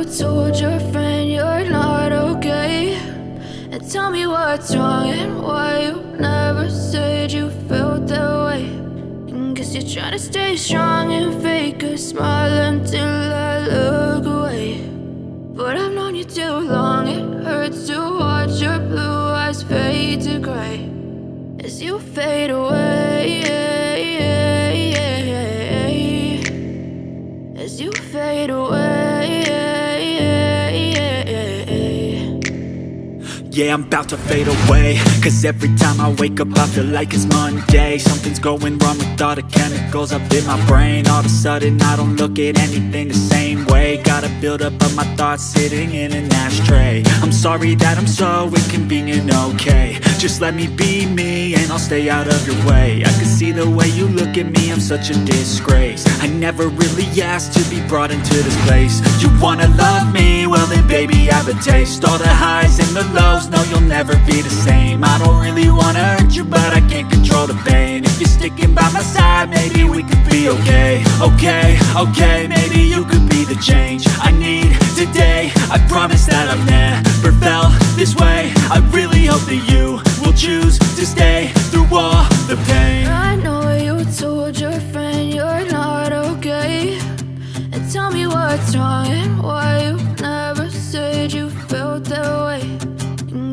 you told your friend you're not okay. And tell me what's wrong and why you never said you felt that way. And guess you're trying to stay strong and fake a smile until I look away. But I've known you too long, it hurts to watch your blue eyes fade to gray as you fade away, as you fade away. Yeah, I'm about to fade away, cause every time I wake up I feel like it's Monday. Something's going wrong with all the chemicals up in my brain. All of a sudden I don't look at anything the same way. Got a buildup of my thoughts sitting in an ashtray. I'm sorry that I'm so inconvenient, okay. Just let me be me and I'll stay out of your way. I can see the way you look at me, I'm such a disgrace. I never really asked to be brought into this place. You wanna love me? Well then baby have a taste. All the highs and the lows, no, you'll never be the same. I don't really wanna hurt you, but I can't control the pain. If you're sticking by my side, maybe we could be okay. Okay, maybe you could be the change I need today. I promise that I've never felt this way. I really hope that you will choose to stay through all the pain. I know you told your friend you're not okay. And tell me what's wrong and why you never said you felt that way.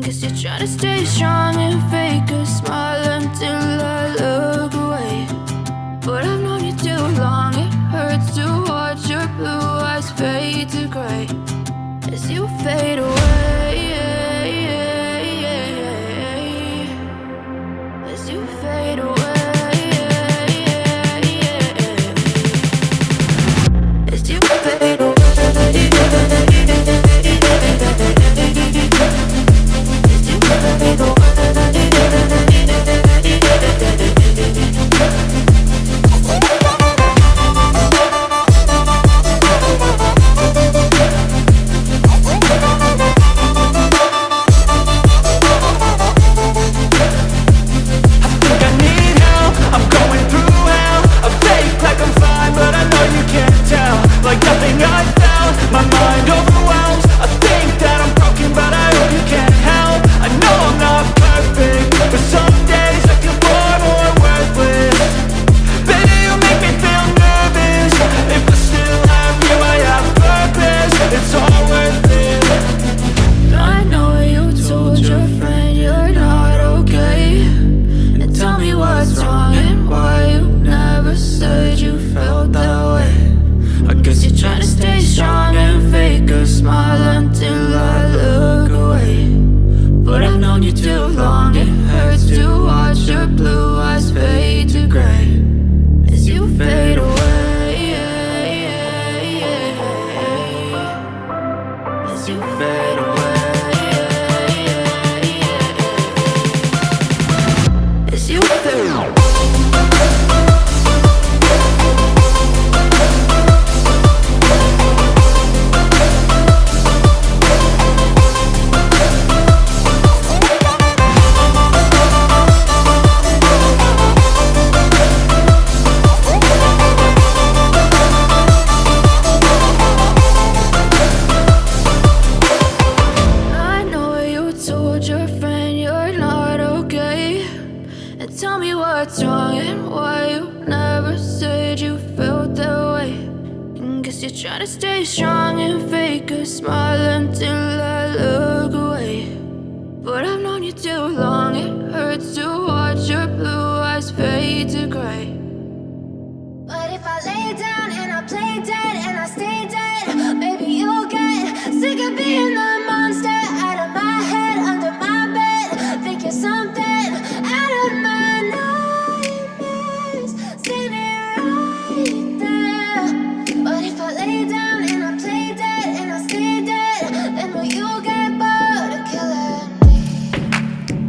Guess you're trying to stay strong and fake a smile until I look away. But I've known you too long, it hurts to watch your blue eyes fade to gray as you fade away, as you fade away, as you fade away.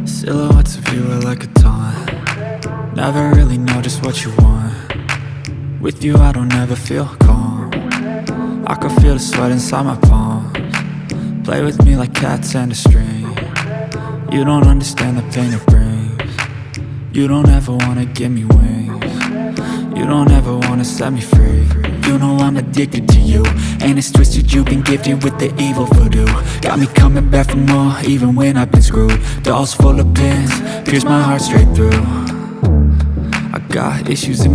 Silhouettes of you are like a taunt. Never really know just what you want. With you I don't ever feel calm. I can feel the sweat inside my palms. Play with me like cats and a string. You don't understand the pain it brings. You don't ever wanna give me wings. You don't ever wanna set me free. You know I'm addicted to you, and it's twisted, you've been gifted with the evil voodoo. Got me coming back for more, even when I've been screwed. Dolls full of pins, pierce my heart straight through. I got issues in my